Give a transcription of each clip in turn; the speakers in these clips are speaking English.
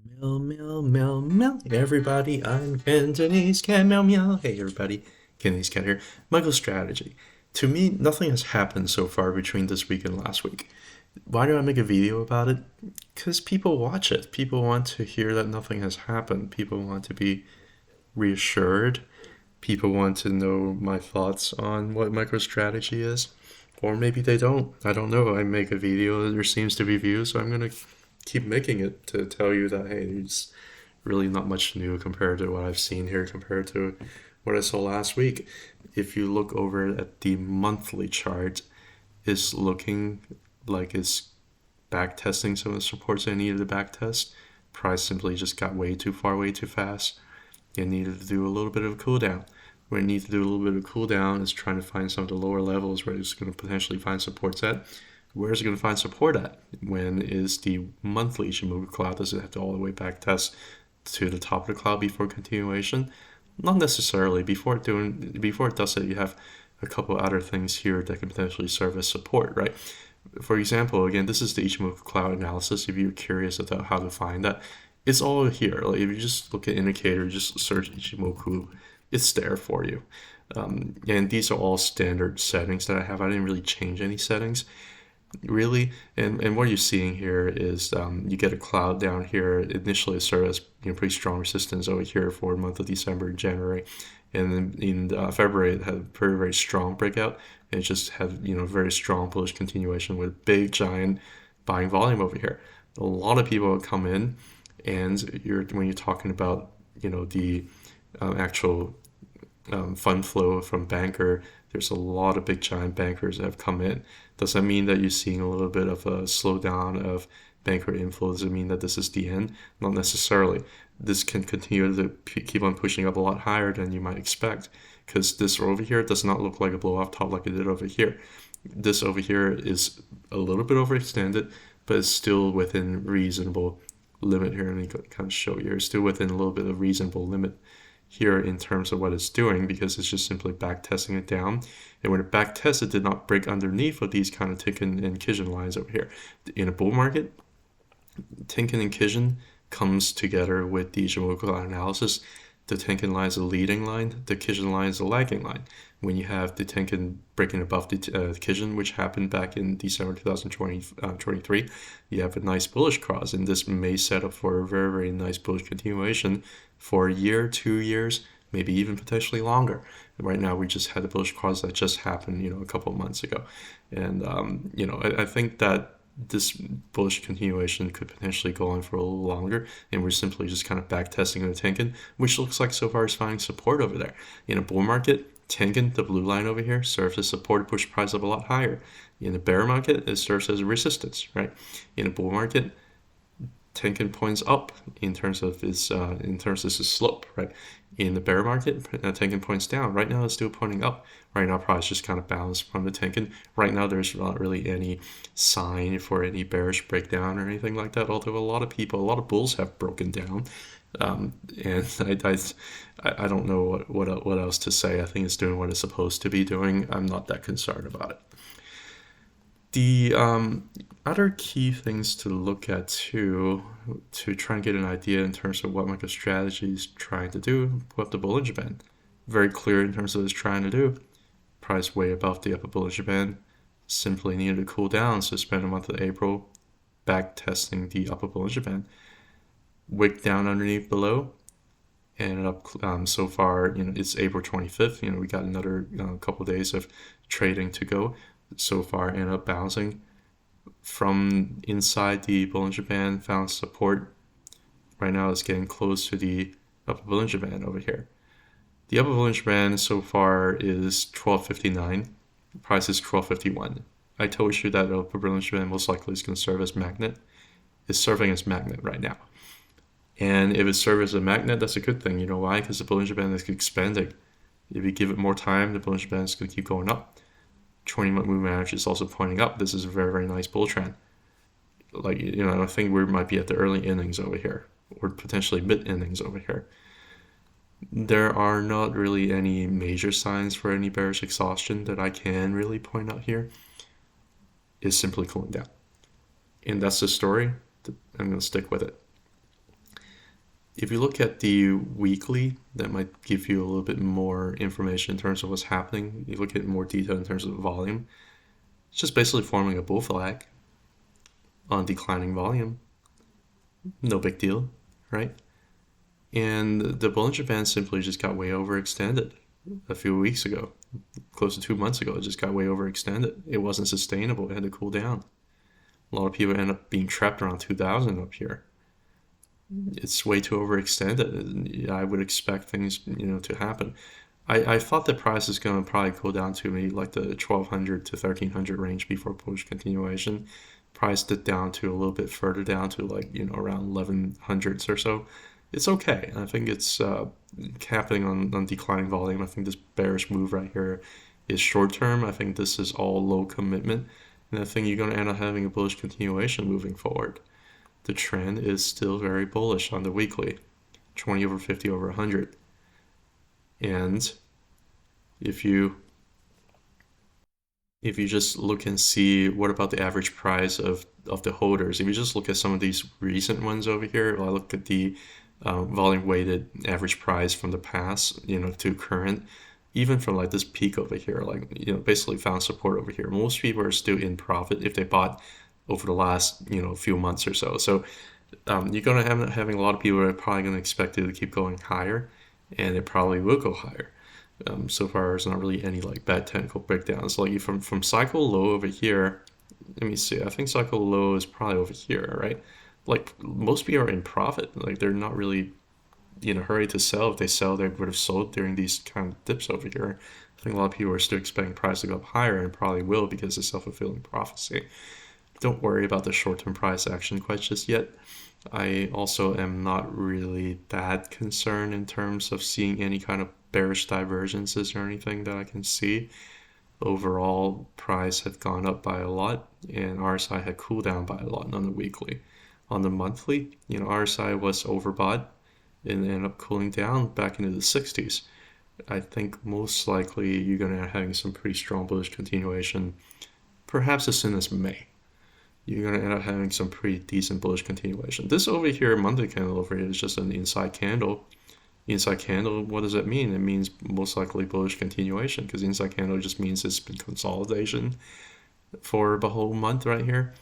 Meow, meow, meow, meow. Hey everybody, I'm Cantonese Cat. Meow, meow. Hey everybody, Cantonese Cat here. MicroStrategy. To me, nothing has happened so far between this week and last week. Why do I make a video about it? Because people watch it. People want to hear that nothing has happened. People want to be reassured. People want to know my thoughts on what MicroStrategy is. Or maybe they don't. I don't know. I make a video, there seems to be views, so I'm going to keep making it to tell you that, hey, it's really not much new compared to what I've seen here, compared to what I saw last week. If you look over at the monthly chart, it's looking like it's back testing some of the supports I needed to back test. Price simply just got way too far, way too fast. It needed to do a little bit of a cool down. Where it needs to do a little bit of a cool down is trying to find some of the lower levels where it's going to potentially find supports at. Where is it going to find support at? When is the monthly Ichimoku cloud? Does it have to all the way back test to the top of the cloud before continuation? Not necessarily. Before it does it, you have a couple other things here that can potentially serve as support, right? For example, again, this is the Ichimoku cloud analysis. If you're curious about how to find that, it's all here. Like if you just look at indicator, just search Ichimoku, it's there for you. And these are all standard settings that I have. I didn't really change any settings really. And what you're seeing here is you get a cloud down here. Initially it served as pretty strong resistance over here for the month of December and January, and then in February it had a very, very strong breakout, and it just had very strong bullish continuation with big giant buying volume over here. A lot of people come in, and when you're talking about the actual fund flow from banker, there's a lot of big giant bankers that have come in. Does that mean that you're seeing a little bit of a slowdown of banker inflow? Does it mean that this is the end? Not necessarily. This can continue to keep on pushing up a lot higher than you might expect, because this over here does not look like a blow off top like it did over here. This over here is a little bit overextended, but it's still within reasonable limit here. Let me kind of show you. It's still within a little bit of reasonable limit here in terms of what it's doing, because it's just simply back testing it down. And when it back tests, it did not break underneath of these kind of Tenkan and Kijun lines over here. In a bull market, Tenkan and Kijun comes together with the Ichimoku analysis. The Tenkan line is a leading line, the Kijun line is a lagging line. When you have the Tenkan breaking above the Kijun, which happened back in December 2023, you have a nice bullish cross, and this may set up for a very, very nice bullish continuation for a year, 2 years, maybe even potentially longer. Right now, we just had a bullish cross that just happened, a couple of months ago, and I think that this bullish continuation could potentially go on for a little longer, and we're simply just kind of back testing the Tenkan, which looks like so far is finding support over there. In a bull market, Tenkan, the blue line over here, serves as support to push price up a lot higher. In a bear market, it serves as a resistance, right? In a bull market, Tenkan points up in terms of its slope, right? In the bear market, Tenkan points down. Right now, it's still pointing up. Right now, price just kind of bounced from the Tenkan. Right now, there's not really any sign for any bearish breakdown or anything like that. Although a lot of bulls have broken down, and I don't know what else to say. I think it's doing what it's supposed to be doing. I'm not that concerned about it. The other key things to look at too, to try and get an idea in terms of what MicroStrategy is trying to do, put up the Bollinger Band. Very clear in terms of what it's trying to do. Price way above the upper Bollinger Band. Simply needed to cool down, so spend the month of April back testing the upper Bollinger Band. Wick down underneath below. Ended up so far, it's April 25th. We got another couple days of trading to go. So far, ended up bouncing from inside the Bollinger Band, found support. Right now, it's getting close to the upper Bollinger Band over here. The upper Bollinger Band so far is 1259. Price is 1251. I told you that the upper Bollinger Band most likely is going to serve as magnet. It's serving as magnet right now. And if it serves as a magnet, that's a good thing. You know why? Because the Bollinger Band is expanding. If you give it more time, the Bollinger Band is going to keep going up. 20-month moving average is also pointing up. This is a very, very nice bull trend. I think we might be at the early innings over here, or potentially mid innings over here. There are not really any major signs for any bearish exhaustion that I can really point out here. It's simply cooling down. And that's the story. I'm going to stick with it. If you look at the weekly, that might give you a little bit more information in terms of what's happening. You look at more detail in terms of volume. It's just basically forming a bull flag on declining volume. No big deal, right? And the Bollinger Band simply just got way overextended a few weeks ago. Close to 2 months ago, it just got way overextended. It wasn't sustainable. It had to cool down. A lot of people end up being trapped around 2000 up here. It's way too overextended. I would expect things, to happen. I thought the price is going to probably go down to maybe like the 1200 to 1300 range before bullish continuation. Price it down to a little bit further down to like, around 1100s or so. It's okay. I think it's happening on declining volume. I think this bearish move right here is short term. I think this is all low commitment. And I think you're going to end up having a bullish continuation moving forward. The trend is still very bullish on the weekly, 20 over 50 over 100. And if you just look and see what about the average price of the holders, if you just look at some of these recent ones over here, I look at the volume weighted average price from the past, to current, even from like this peak over here, like, basically found support over here. Most people are still in profit if they bought over the last, few months or so. So you're going to have having a lot of people are probably going to expect it to keep going higher, and it probably will go higher. So far, there's not really any like bad technical breakdowns. Like from cycle low over here, let me see. I think cycle low is probably over here, right? Like most people are in profit. Like they're not really in a hurry to sell. If they sell, they would have sold during these kind of dips over here. I think a lot of people are still expecting price to go up higher, and probably will because it's self-fulfilling prophecy. Don't worry about the short-term price action quite just yet. I also am not really that concerned in terms of seeing any kind of bearish divergences or anything that I can see. Overall, price had gone up by a lot, and RSI had cooled down by a lot on the weekly. On the monthly, RSI was overbought and ended up cooling down back into the 60s. I think most likely you're going to end up having some pretty strong bullish continuation, perhaps as soon as May. You're going to end up having some pretty decent bullish continuation. This over here, monthly candle over here, is just an inside candle. Inside candle, what does that mean? It means most likely bullish continuation, because inside candle just means it's been consolidation for the whole month right here.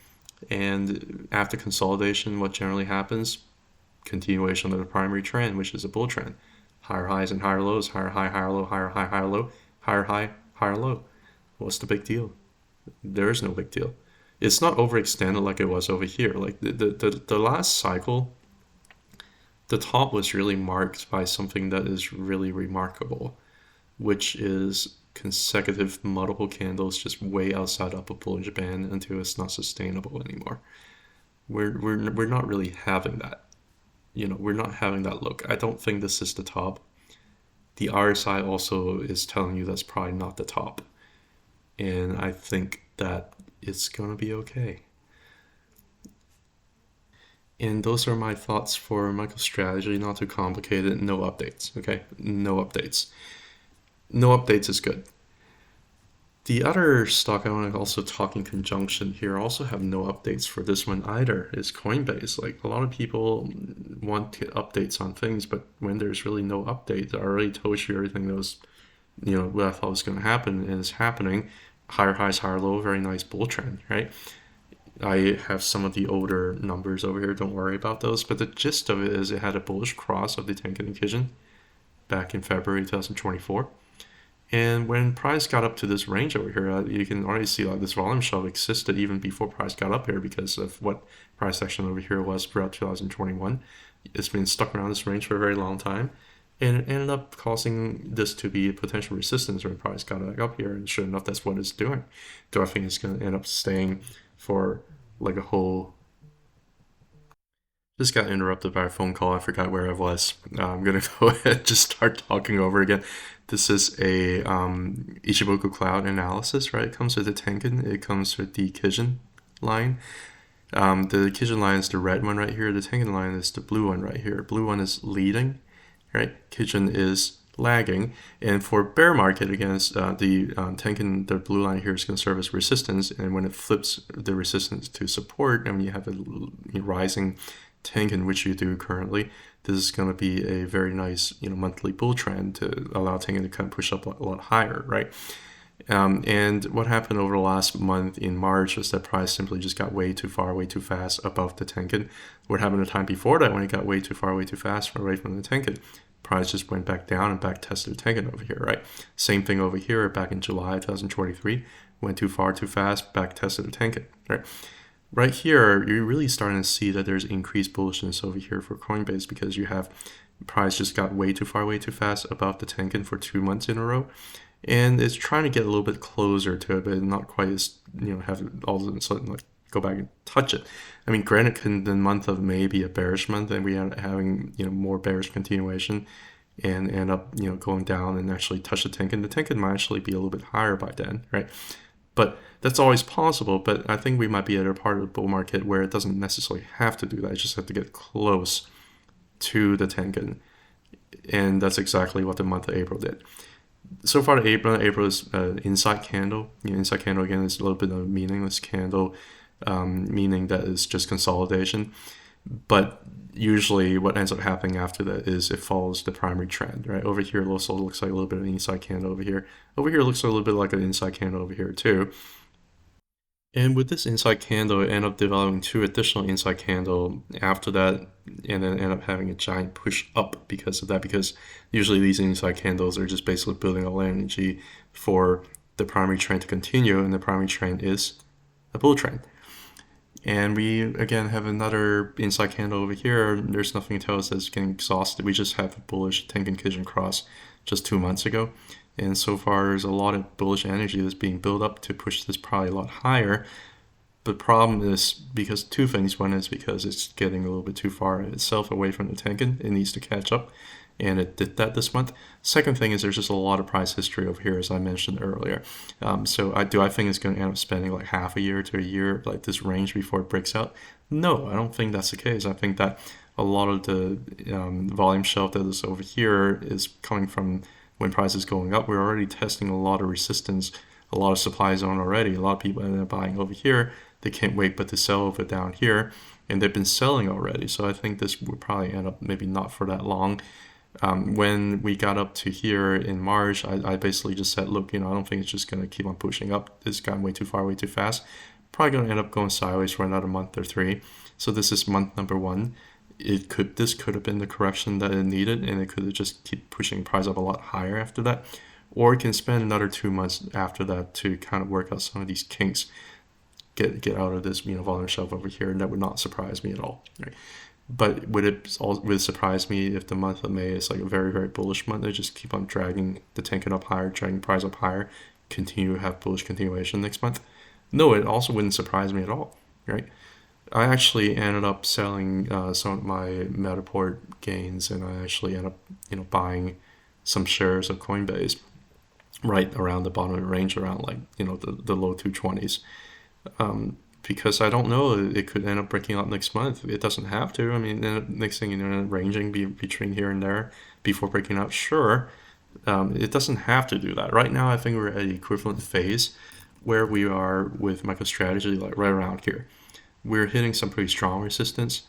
And after consolidation, what generally happens? Continuation of the primary trend, which is a bull trend. Higher highs and higher lows, higher high, higher low, higher high, higher low, higher high, higher low. What's the big deal? There is no big deal. It's not overextended like it was over here. Like the last cycle, the top was really marked by something that is really remarkable, which is consecutive multiple candles just way outside up a Bollinger Band until it's not sustainable anymore. We're not really having that. We're not having that look. I don't think this is the top. The RSI also is telling you that's probably not the top. And I think that it's going to be okay. And those are my thoughts for MicroStrategy. Not too complicated. No updates. Okay? No updates. No updates is good. The other stock I want to also talk in conjunction here, also have no updates for this one either, is Coinbase. Like a lot of people want updates on things, but when there's really no update, I already told you everything that was, what I thought was going to happen, and it's happening. Higher highs, higher low, very nice bull trend, right? I have some of the older numbers over here, don't worry about those, but the gist of it is it had a bullish cross of the Tenkan and Kijun back in February 2024. And when price got up to this range over here, you can already see like this volume shove existed even before price got up here because of what price action over here was throughout 2021. It's been stuck around this range for a very long time, and it ended up causing this to be a potential resistance when price got back up here, and sure enough, that's what it's doing. Do I think it's going to end up staying for like a whole... Just got interrupted by a phone call. I forgot where I was. I'm going to go ahead and just start talking over again. This is a Ichimoku cloud analysis, right? It comes with the Tenkan. It comes with the Kijun line. The Kijun line is the red one right here. The Tenkan line is the blue one right here. Blue one is leading, right? Kijun is lagging. And for bear market against the Tenkan, the blue line here is going to serve as resistance. And when it flips the resistance to support, and you have a rising Tengen, which you do currently, this is going to be a very nice, monthly bull trend to allow Tengen to kind of push up a lot higher, right? And what happened over the last month in March was that price simply just got way too far, way too fast above the Tengen. What happened the time before that when it got way too far, way too fast away from the Tengen? Price just went back down and back tested the Tengen over here, right? Same thing over here back in July 2023. Went too far, too fast, back tested the Tengen, right? Right here, you're really starting to see that there's increased bullishness over here for Coinbase because you have price just got way too far, way too fast above the Tengen for 2 months in a row. And it's trying to get a little bit closer to it, but not quite as, have it all of a sudden like go back and touch it. I mean, granted, the month of May be a bearish month, and we end up having, more bearish continuation and end up, going down and actually touch the Tengen. The Tengen might actually be a little bit higher by then, right? But that's always possible. But I think we might be at a part of the bull market where it doesn't necessarily have to do that. It just have to get close to the Tengen. And that's exactly what the month of April did. So far, April is inside candle. Inside candle again is a little bit of a meaningless candle, meaning that it's just consolidation. But usually, what ends up happening after that is it follows the primary trend. Right over here, it also looks like a little bit of an inside candle over here. Over here, it looks a little bit like an inside candle over here too. And with this inside candle, it ended up developing two additional inside candle after that, and then end up having a giant push up because of that. Because usually these inside candles are just basically building all energy for the primary trend to continue, and the primary trend is a bull trend. And we again have another inside candle over here. There's nothing to tell us that it's getting exhausted. We just have a bullish Tengen Kijun cross just 2 months ago. And so far, there's a lot of bullish energy that's being built up to push this probably a lot higher. The problem is because two things. One is because it's getting a little bit too far itself away from the Tengen. It needs to catch up, and it did that this month. Second thing is there's just a lot of price history over here, as I mentioned earlier. So I think it's going to end up spending like half a year to a year, like this range before it breaks out? No, I don't think that's the case. I think that a lot of the volume shelf that is over here is coming from when price is going up. We're already testing a lot of resistance, a lot of supply zone already. A lot of people end up buying over here. They can't wait but to sell over down here, and they've been selling already. So I think this would probably end up maybe not for that long. When we got up to here in March, I basically just said, look, I don't think it's just going to keep on pushing up. It's gotten way too far, way too fast. Probably going to end up going sideways for another month or three. So this is month number one. This could have been the correction that it needed, and it could have just keep pushing price up a lot higher after that. Or it can spend another 2 months after that to kind of work out some of these kinks, get out of this volume shelf over here, and that would not surprise me at all. Right? But would it surprise me if the month of May is like a very, very bullish month? They just keep on dragging the Tengen up higher, dragging price up higher, continue to have bullish continuation next month? No, it also wouldn't surprise me at all, right? I actually ended up selling some of my Matterport gains, and I actually ended up, buying some shares of Coinbase right around the bottom of the range, around like, the low 220s. Because I don't know, it could end up breaking out next month. It doesn't have to. I mean, next thing ranging between here and there before breaking out. Sure, it doesn't have to do that. Right now, I think we're at the equivalent phase where we are with MicroStrategy, like right around here. We're hitting some pretty strong resistance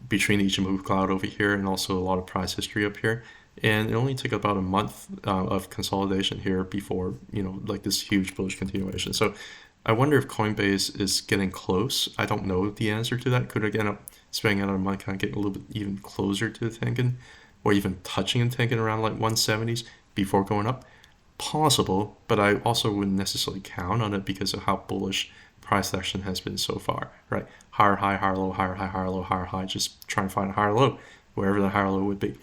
between each move cloud over here, and also a lot of price history up here. And it only took about a month of consolidation here before, like this huge bullish continuation. So I wonder if Coinbase is getting close. I don't know the answer to that. Could it end up spending another month, kind of getting a little bit even closer to the Tengen, or even touching the Tengen around like 170s before going up? Possible, but I also wouldn't necessarily count on it because of how bullish price action has been so far, right? Higher high, higher low, higher high, higher low, higher high, just trying to find a higher low, wherever the higher low would be.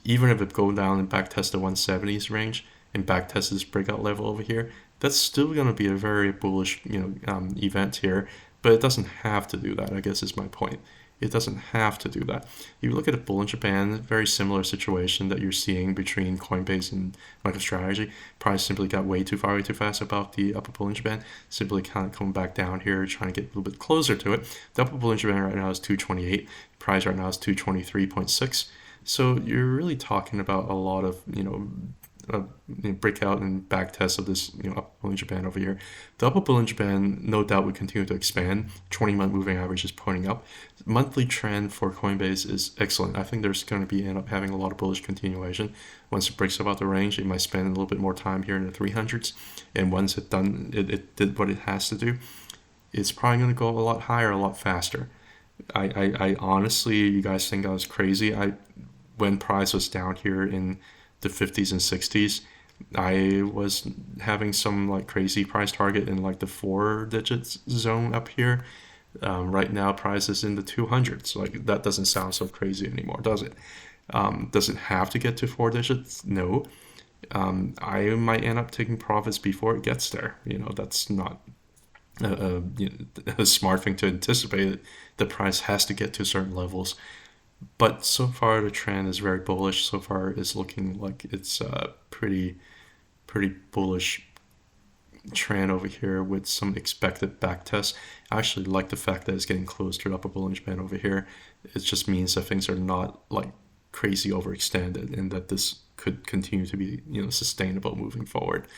Even if it go down and back test the 170s range and back test this breakout level over here, that's still going to be a very bullish, event here, but it doesn't have to do that, I guess is my point. It doesn't have to do that. If you look at a bull in Japan, very similar situation that you're seeing between Coinbase and MicroStrategy. Price simply got way too far, way too fast about the upper bull in Japan. Simply kind of coming back down here, trying to get a little bit closer to it. The upper bull in Japan right now is 228. Price right now is 223.6. So you're really talking about a lot of, breakout and back test of this upper Bollinger Band over here. The upper Bollinger Band no doubt would continue to expand. 20-month moving average is pointing up. Monthly trend for Coinbase is excellent. I think there's going to be end up having a lot of bullish continuation. Once it breaks above the range, it might spend a little bit more time here in the 300s, and once it did what it has to do, it's probably going to go a lot higher, a lot faster. I honestly, you guys think I was crazy. When price was down here in the 50s and 60s, I was having some like crazy price target in like the 4 digits zone up here. Right now, price is in the 200s. Like that doesn't sound so crazy anymore, does it? Does it have to get to 4 digits? No. I might end up taking profits before it gets there. That's not a smart thing to anticipate. The price has to get to certain levels. But so far, the trend is very bullish. So far, it's looking like it's a pretty bullish trend over here with some expected back tests. I actually like the fact that it's getting close to the upper Bollinger Band over here. It just means that things are not like crazy overextended and that this could continue to be sustainable moving forward.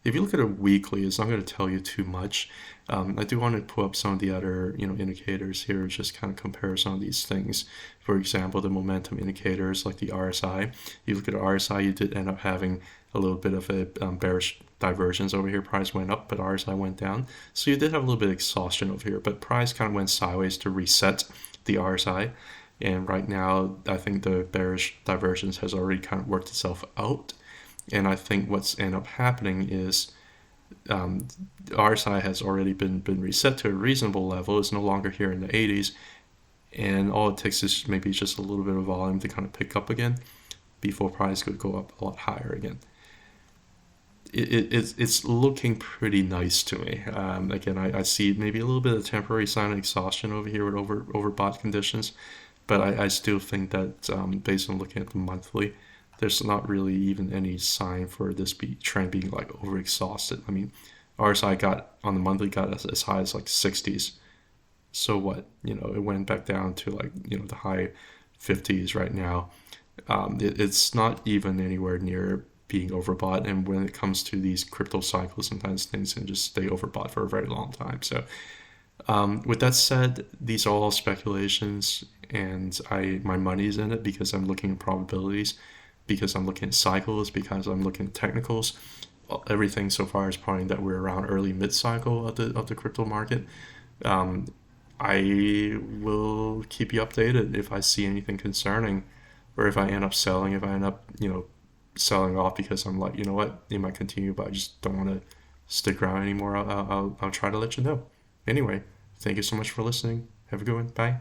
If you look at it weekly, it's not going to tell you too much. I do want to pull up some of the other indicators here, just kind of compare some of these things. For example, the momentum indicators like the RSI. You look at the RSI, you did end up having a little bit of a bearish divergence over here. Price went up, but RSI went down. So you did have a little bit of exhaustion over here, but price kind of went sideways to reset the RSI. And right now, I think the bearish divergence has already kind of worked itself out. And I think what's ended up happening is RSI has already been reset to a reasonable level. It's no longer here in the 80s. And all it takes is maybe just a little bit of volume to kind of pick up again before price could go up a lot higher again. It's looking pretty nice to me. Again, I see maybe a little bit of temporary sign of exhaustion over here with overbought conditions. But I still think that based on looking at the monthly, there's not really even any sign for this trend being like overexhausted. I mean, RSI got on the monthly got as high as like 60s. So what? It went back down to like the high 50s right now. It's not even anywhere near being overbought. And when it comes to these crypto cycles, sometimes things can just stay overbought for a very long time. So with that said, these are all speculations, and my money's in it because I'm looking at probabilities, because I'm looking at cycles, because I'm looking at technicals. Everything so far is pointing that we're around early mid-cycle of the crypto market. I will keep you updated if I see anything concerning, or if I end up selling, if I end up selling off because I'm like, what, they might continue, but I just don't want to stick around anymore. I'll try to let you know. Anyway, thank you so much for listening. Have a good one. Bye.